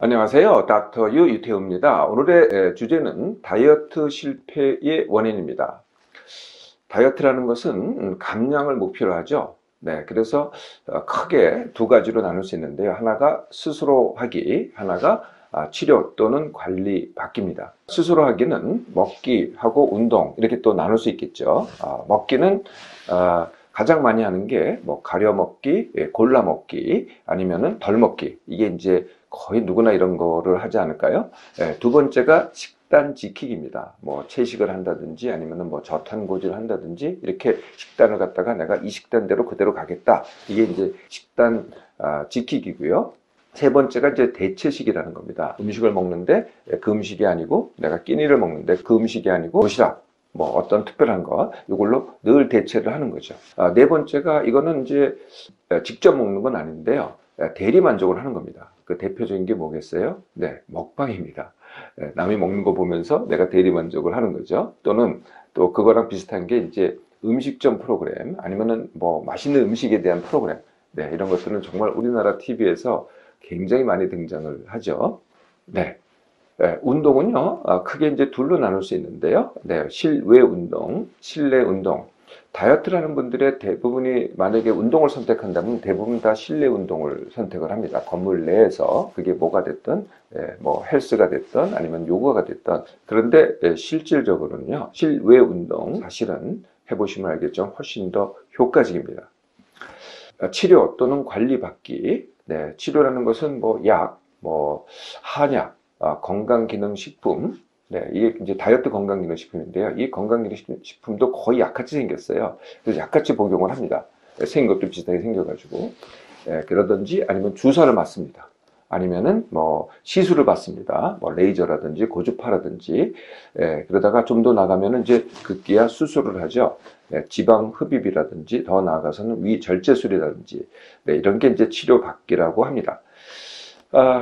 안녕하세요. 닥터 유 유태우입니다. 오늘의 주제는 다이어트 실패의 원인입니다. 다이어트라는 것은 감량을 목표로 하죠. 네, 그래서 크게 두 가지로 나눌 수 있는데요. 하나가 스스로 하기, 하나가 치료 또는 관리 받기입니다. 스스로 하기는 먹기하고 운동 이렇게 또 나눌 수 있겠죠. 먹기는 가장 많이 하는 게 뭐 가려 먹기, 골라 먹기, 아니면은 덜 먹기. 이게 이제 거의 누구나 이런 거를 하지 않을까요? 두 번째가 식단 지키기입니다. 뭐 채식을 한다든지 아니면은 뭐 저탄고지를 한다든지 이렇게 식단을 갖다가 내가 이 식단대로 그대로 가겠다. 이게 이제 식단 지키기고요. 세 번째가 이제 대체식이라는 겁니다. 음식을 먹는데 그 음식이 아니고 내가 끼니를 먹는데 그 음식이 아니고 도시락 뭐 어떤 특별한 거 이걸로 늘 대체를 하는 거죠. 네 번째가 이거는 이제 직접 먹는 건 아닌데요. 대리 만족을 하는 겁니다. 그 대표적인 게 뭐겠어요? 네, 먹방입니다. 남이 먹는 거 보면서 내가 대리 만족을 하는 거죠. 또는 또 그거랑 비슷한 게 이제 음식점 프로그램 아니면은 뭐 맛있는 음식에 대한 프로그램. 네, 이런 것들은 정말 우리나라 TV에서 굉장히 많이 등장을 하죠. 네. 네, 운동은요, 크게 이제 둘로 나눌 수 있는데요. 네, 실외 운동, 실내 운동. 다이어트라는 분들의 대부분이 만약에 운동을 선택한다면 대부분 다 실내 운동을 선택을 합니다. 건물 내에서 그게 뭐가 됐든, 뭐 헬스가 됐든 아니면 요가가 됐든. 그런데 실질적으로는요, 실외 운동 사실은 해보시면 알겠지만 훨씬 더 효과적입니다. 치료 또는 관리받기. 네, 치료라는 것은 뭐 약, 뭐 한약, 건강기능식품. 네, 이게 이제 다이어트 건강기능식품인데요. 이 건강기능식품도 거의 약같이 생겼어요. 그래서 약같이 복용을 합니다. 생긴 것도 비슷하게 생겨가지고. 그러든지 아니면 주사를 맞습니다. 아니면은 뭐 시술을 받습니다. 뭐 레이저라든지 고주파라든지. 그러다가 좀 더 나가면은 이제 급기야 수술을 하죠. 지방 흡입이라든지 더 나아가서는 위절제술이라든지 이런 게 이제 치료받기라고 합니다.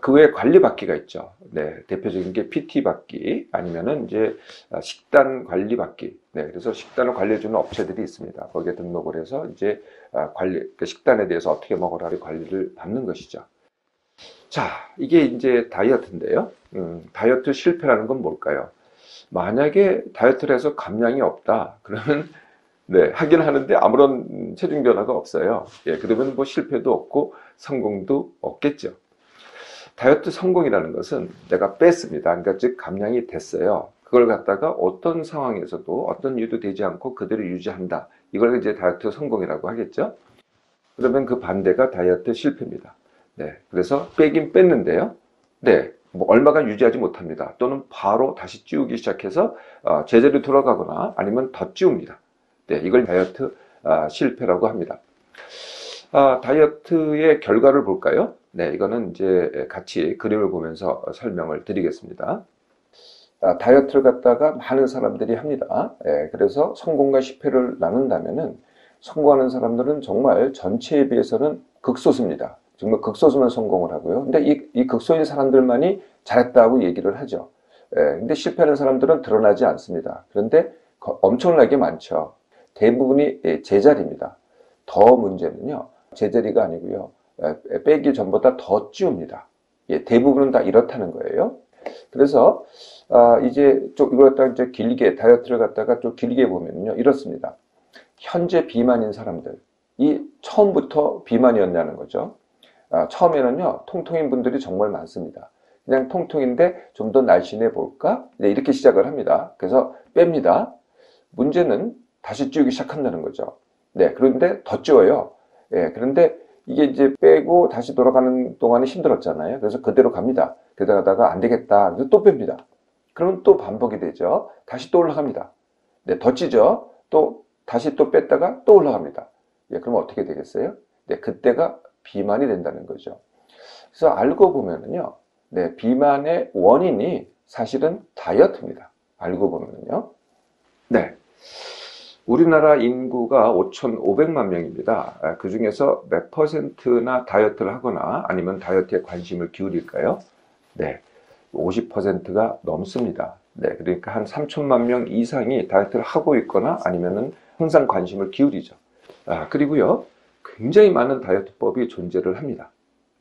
그 외에 관리받기가 있죠. 네, 대표적인 게 PT 받기 아니면은 이제 식단 관리 받기. 네, 그래서 식단을 관리해주는 업체들이 있습니다. 거기에 등록을 해서 이제 그 식단에 대해서 어떻게 먹어라 관리를 받는 것이죠. 자, 이게 이제 다이어트인데요. 다이어트 실패라는 건 뭘까요? 만약에 다이어트를 해서 감량이 없다. 그러면 네, 하긴 하는데 아무런 체중 변화가 없어요. 예, 그러면 뭐 실패도 없고 성공도 없겠죠. 다이어트 성공이라는 것은 내가 뺐습니다. 그러니까 즉 감량이 됐어요. 그걸 갖다가 어떤 상황에서도 어떤 이유도 되지 않고 그대로 유지한다. 이걸 이제 다이어트 성공이라고 하겠죠. 그러면 그 반대가 다이어트 실패입니다. 네, 그래서 빼긴 뺐는데요. 네, 뭐 얼마간 유지하지 못합니다. 또는 바로 다시 찌우기 시작해서 제자리로 돌아가거나 아니면 더 찌웁니다. 네, 이걸 다이어트 실패라고 합니다. 다이어트의 결과를 볼까요? 네, 이거는 이제 같이 그림을 보면서 설명을 드리겠습니다. 다이어트를 갖다가 많은 사람들이 합니다. 그래서 성공과 실패를 나눈다면은 성공하는 사람들은 정말 전체에 비해서는 극소수입니다. 정말 극소수만 성공을 하고요. 근데 이 극소수의 사람들만이 잘했다고 얘기를 하죠. 근데 실패하는 사람들은 드러나지 않습니다. 그런데 엄청나게 많죠. 대부분이 제자리입니다. 더 문제는요, 제자리가 아니고요, 빼기 전보다 더 찌웁니다. 대부분은 다 이렇다는 거예요. 그래서 이제 좀 이걸 갖다가 이제 길게 다이어트를 갖다가 좀 길게 보면요, 이렇습니다. 현재 비만인 사람들, 이 처음부터 비만이었냐는 거죠. 처음에는요, 통통인 분들이 정말 많습니다. 그냥 통통인데 좀 더 날씬해 볼까? 이렇게 시작을 합니다. 그래서 뺍니다. 문제는 다시 찌우기 시작한다는 거죠. 네, 그런데 더 찌워요. 그런데 이게 이제 빼고 다시 돌아가는 동안에 힘들었잖아요. 그래서 그대로 갑니다. 그러다가 안 되겠다. 그래서 또 뺍니다. 그러면 또 반복이 되죠. 다시 또 올라갑니다. 네, 더 찌죠. 또 다시 또 뺐다가 또 올라갑니다. 그럼 어떻게 되겠어요? 네, 그때가 비만이 된다는 거죠. 그래서 알고 보면은요, 네, 비만의 원인이 사실은 다이어트입니다. 알고 보면은요. 네. 우리나라 인구가 5,500만 명입니다. 그 중에서 몇 퍼센트나 다이어트를 하거나 아니면 다이어트에 관심을 기울일까요? 네, 50%가 넘습니다. 네, 그러니까 한 3천만 명 이상이 다이어트를 하고 있거나 아니면은 항상 관심을 기울이죠. 그리고요, 굉장히 많은 다이어트법이 존재를 합니다.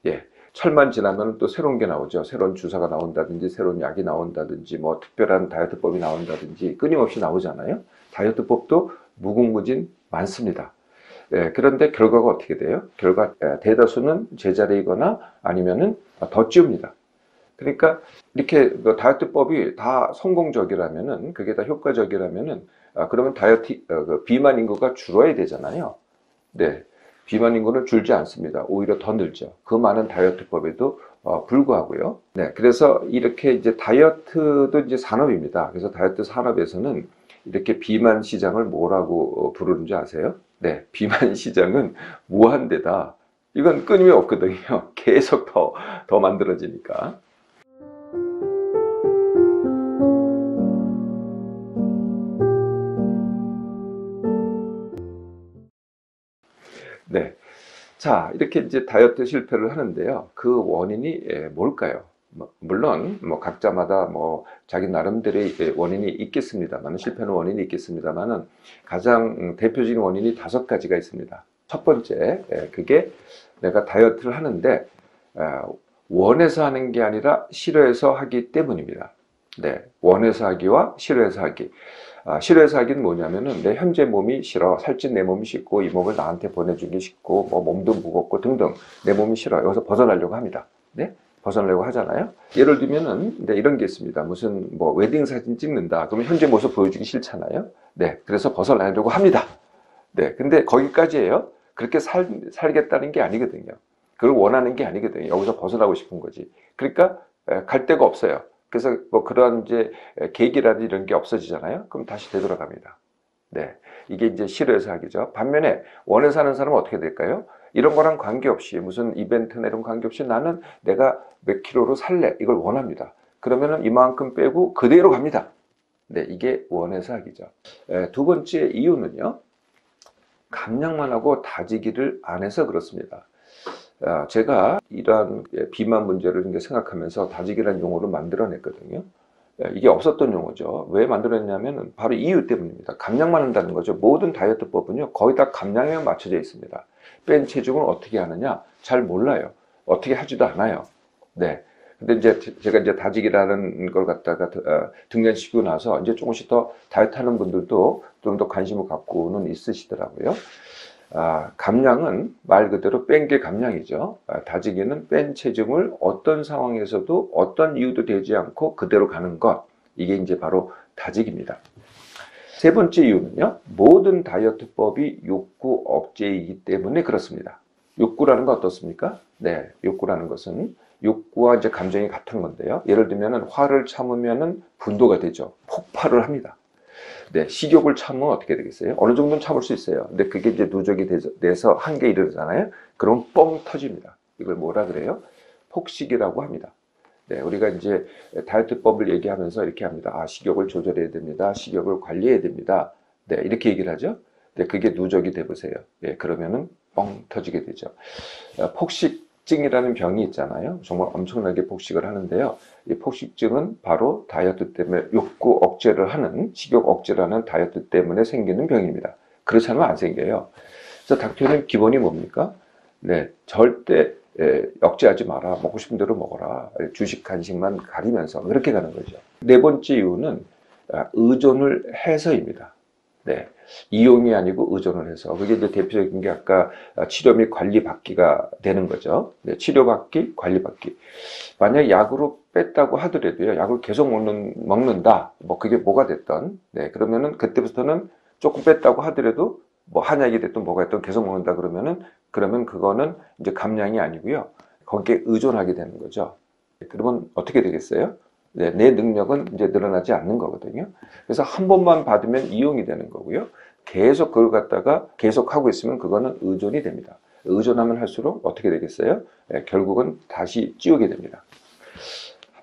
예, 철만 지나면 또 새로운 게 나오죠. 새로운 주사가 나온다든지 새로운 약이 나온다든지 뭐 특별한 다이어트법이 나온다든지 끊임없이 나오잖아요. 다이어트법도 무궁무진 많습니다. 그런데 결과가 어떻게 돼요? 대다수는 제자리이거나 아니면은 더 찌웁니다. 그러니까 이렇게 다이어트법이 다 성공적이라면은, 그게 다 효과적이라면은, 그러면 비만 인구가 줄어야 되잖아요. 네. 비만 인구는 줄지 않습니다. 오히려 더 늘죠. 그 많은 다이어트법에도 불구하고요. 네. 그래서 이렇게 이제 다이어트도 이제 산업입니다. 그래서 다이어트 산업에서는 이렇게 비만 시장을 뭐라고 부르는지 아세요? 네. 비만 시장은 무한대다. 이건 끊임이 없거든요. 계속 더 만들어지니까. 네. 자, 이렇게 이제 다이어트 실패를 하는데요. 그 원인이 뭘까요? 물론, 각자마다 자기 나름대로의 원인이 있겠습니다만, 실패는 원인이 있겠습니다만은, 가장 대표적인 원인이 5가지가 있습니다. 첫 번째, 그게 내가 다이어트를 하는데, 원해서 하는 게 아니라 싫어해서 하기 때문입니다. 네. 원해서 하기와 싫어해서 하기. 싫어해서 하기는 뭐냐면은 내 현재 몸이 싫어. 살찐 내 몸이 싫고 이 몸을 나한테 보내주기 싫고 몸도 무겁고 등등 내 몸이 싫어. 여기서 벗어나려고 합니다. 네? 벗어나려고 하잖아요. 예를 들면은 이런 게 있습니다. 무슨 웨딩 사진 찍는다. 그러면 현재 모습 보여주기 싫잖아요. 네. 그래서 벗어나려고 합니다. 네. 근데 거기까지예요. 그렇게 살겠다는 게 아니거든요. 그걸 원하는 게 아니거든요. 여기서 벗어나고 싶은 거지. 그러니까 갈 데가 없어요. 그래서 그런 이제 계기라든지 이런 게 없어지잖아요. 그럼 다시 되돌아갑니다. 네. 이게 이제 싫어해서 하기죠. 반면에 원해서 하는 사람은 어떻게 될까요? 이런 거랑 관계없이 무슨 이벤트나 이런 관계없이 나는 내가 몇 킬로로 살래. 이걸 원합니다. 그러면은 이만큼 빼고 그대로 갑니다. 네. 이게 원해서 하기죠. 두 번째 이유는요. 감량만 하고 다지기를 안 해서 그렇습니다. 제가 이러한 비만 문제를 생각하면서 다지기라는 용어를 만들어냈거든요. 이게 없었던 용어죠. 왜 만들어냈냐면 바로 이유 때문입니다. 감량만 한다는 거죠. 모든 다이어트법은요, 거의 다 감량에 맞춰져 있습니다. 뺀 체중을 어떻게 하느냐? 잘 몰라요. 어떻게 하지도 않아요. 네. 근데 이제 제가 이제 다지기라는 걸 갖다가 등장시키고 나서 이제 조금씩 더 다이어트 하는 분들도 좀 더 관심을 갖고는 있으시더라고요. 감량은 말 그대로 뺀 게 감량이죠. 다지기는 뺀 체중을 어떤 상황에서도 어떤 이유도 되지 않고 그대로 가는 것. 이게 이제 바로 다지기입니다. 세 번째 이유는요. 모든 다이어트법이 욕구 억제이기 때문에 그렇습니다. 욕구라는 건 어떻습니까? 네, 욕구라는 것은 욕구와 이제 감정이 같은 건데요. 예를 들면은 화를 참으면은 분노가 되죠. 폭발을 합니다. 네, 식욕을 참으면 어떻게 되겠어요? 어느 정도는 참을 수 있어요. 근데 그게 이제 누적이 돼서 한계에 이르잖아요. 그럼 뻥 터집니다. 이걸 뭐라 그래요? 폭식이라고 합니다. 네, 우리가 이제 다이어트법을 얘기하면서 이렇게 합니다. 식욕을 조절해야 됩니다. 식욕을 관리해야 됩니다. 네, 이렇게 얘기를 하죠. 네, 그게 누적이 돼 보세요. 네, 그러면은 뻥 터지게 되죠. 폭식증이라는 병이 있잖아요. 정말 엄청나게 폭식을 하는데요. 이 폭식증은 바로 다이어트 때문에 욕구 억제를 하는, 식욕 억제를 하는 다이어트 때문에 생기는 병입니다. 그렇지 않으면 안 생겨요. 그래서 닥터는 기본이 뭡니까? 네, 절대 억제하지 마라. 먹고 싶은 대로 먹어라. 주식 간식만 가리면서 그렇게 가는 거죠. 네 번째 이유는 의존을 해서입니다. 네, 이용이 아니고 의존을 해서. 그게 이제 대표적인 게 아까 치료 및 관리받기가 되는 거죠. 네, 치료받기, 관리받기. 만약 약으로 뺐다고 하더라도요, 약을 계속 먹는다. 그게 뭐가 됐던. 네, 그러면은 그때부터는 조금 뺐다고 하더라도 한약이 됐든 뭐가 됐든 계속 먹는다 그러면 그거는 이제 감량이 아니고요. 거기에 의존하게 되는 거죠. 그러면 어떻게 되겠어요? 네, 내 능력은 이제 늘어나지 않는 거거든요. 그래서 한 번만 받으면 이용이 되는 거고요. 계속 그걸 갖다가 계속 하고 있으면 그거는 의존이 됩니다. 의존하면 할수록 어떻게 되겠어요? 네, 결국은 다시 찌우게 됩니다.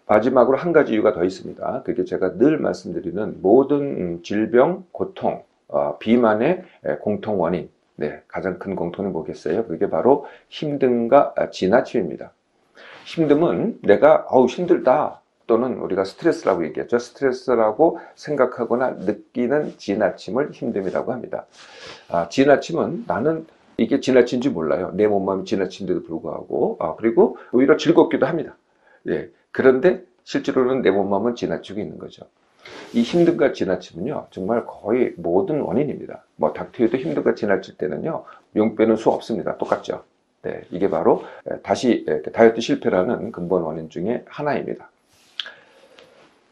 마지막으로 한 가지 이유가 더 있습니다. 그게 제가 늘 말씀드리는 모든 질병, 고통, 비만의 공통 원인. 네, 가장 큰 공통이 뭐겠어요? 그게 바로 힘듦과 지나침입니다. 힘듦은 내가 힘들다. 또는 우리가 스트레스라고 얘기했죠. 스트레스라고 생각하거나 느끼는 지나침을 힘듦이라고 합니다. 지나침은 나는 이게 지나친지 몰라요. 내 몸마음이 지나친데도 불구하고. 그리고 오히려 즐겁기도 합니다. 예. 그런데 실제로는 내 몸마음은 지나치고 있는 거죠. 이 힘든가 지나치면요, 정말 거의 모든 원인입니다. 뭐 닥터에도 힘든가 지나칠 때는요, 용빼는 수 없습니다. 똑같죠. 네, 이게 바로 다시 다이어트 실패라는 근본 원인 중에 하나입니다.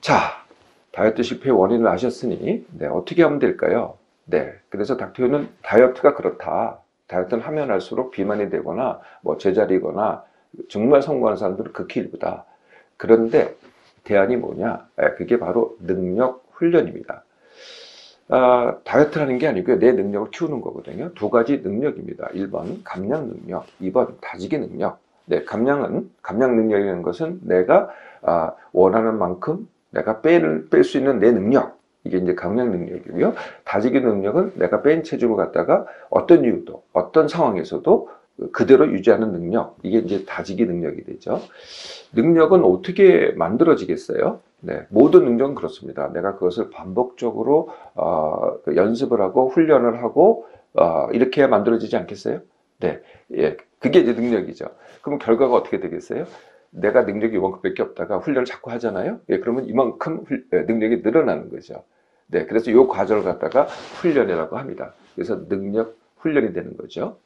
자, 다이어트 실패의 원인을 아셨으니 어떻게 하면 될까요? 네, 그래서 닥터는 다이어트가 그렇다. 다이어트는 하면 할수록 비만이 되거나 뭐 제자리거나 정말 성공하는 사람들은 극히 일부다. 그런데 대안이 뭐냐? 그게 바로 능력 훈련입니다. 다이어트라는 게 아니고요. 내 능력을 키우는 거거든요. 두 가지 능력입니다. 1번 감량 능력, 2번 다지기 능력. 네, 감량 능력이라는 것은 내가 원하는 만큼 내가 뺄 수 있는 내 능력. 이게 이제 감량 능력이고요. 다지기 능력은 내가 뺀 체중을 갖다가 어떤 이유도, 어떤 상황에서도 그대로 유지하는 능력. 이게 이제 다지기 능력이 되죠. 능력은 어떻게 만들어지겠어요? 네, 모든 능력은 그렇습니다. 내가 그것을 반복적으로 연습을 하고 훈련을 하고 이렇게 해야 만들어지지 않겠어요? 네, 예, 그게 이제 능력이죠. 그럼 결과가 어떻게 되겠어요? 내가 능력이 이만큼밖에 없다가 훈련을 자꾸 하잖아요. 예, 그러면 이만큼 능력이 늘어나는 거죠. 네, 그래서 이 과정을 갖다가 훈련이라고 합니다. 그래서 능력 훈련이 되는 거죠.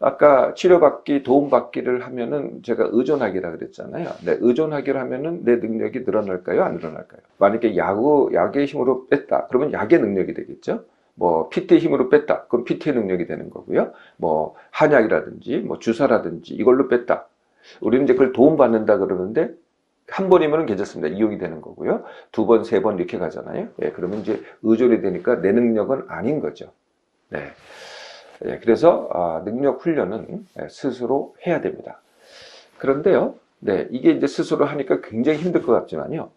아까 치료받기, 도움받기를 하면은 제가 의존하기라 그랬잖아요. 네, 의존하기를 하면은 내 능력이 늘어날까요? 안 늘어날까요? 만약에 약의 힘으로 뺐다. 그러면 약의 능력이 되겠죠? 뭐, PT의 힘으로 뺐다. 그럼 PT의 능력이 되는 거고요. 뭐, 한약이라든지, 뭐, 주사라든지 이걸로 뺐다. 우리는 이제 그걸 도움받는다 그러는데, 한 번이면 괜찮습니다. 이용이 되는 거고요. 두 번, 세 번 이렇게 가잖아요. 예, 그러면 이제 의존이 되니까 내 능력은 아닌 거죠. 네. 예, 그래서 능력 훈련은 스스로 해야 됩니다. 그런데요, 네, 이게 이제 스스로 하니까 굉장히 힘들 것 같지만요.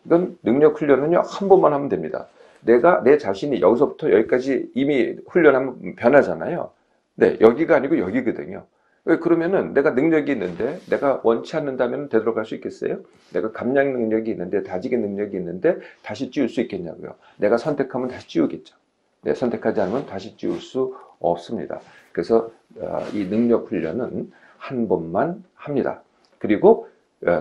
이건 능력 훈련은요, 한 번만 하면 됩니다. 내 자신이 여기서부터 여기까지 이미 훈련하면 변하잖아요. 네, 여기가 아니고 여기거든요. 그러면은 내가 능력이 있는데 내가 원치 않는다면 되돌아갈 수 있겠어요? 내가 감량 능력이 있는데 다지기 능력이 있는데 다시 찌울 수 있겠냐고요? 내가 선택하면 다시 찌우겠죠. 네, 선택하지 않으면 다시 찌울 수 없습니다. 그래서 이 능력 훈련은 한 번만 합니다. 그리고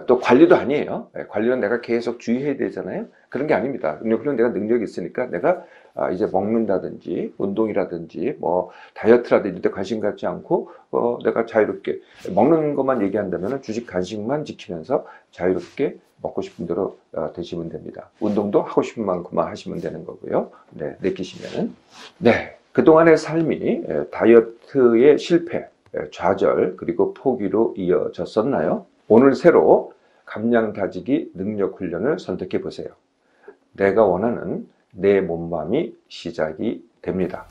또 관리도 아니에요. 관리는 내가 계속 주의해야 되잖아요. 그런 게 아닙니다. 능력 훈련 내가 능력이 있으니까 내가 이제 먹는다든지 운동이라든지 뭐 다이어트라든지 이런 데 관심 갖지 않고 내가 자유롭게 먹는 것만 얘기한다면 주식 간식만 지키면서 자유롭게 먹고 싶은 대로 드시면 됩니다. 운동도 하고 싶은 만큼만 하시면 되는 거고요. 네, 느끼시면은. 네, 그동안의 삶이 다이어트의 실패, 좌절, 그리고 포기로 이어졌었나요? 오늘 새로 감량 다지기 능력 훈련을 선택해 보세요. 내가 원하는 내 몸맘이 시작이 됩니다.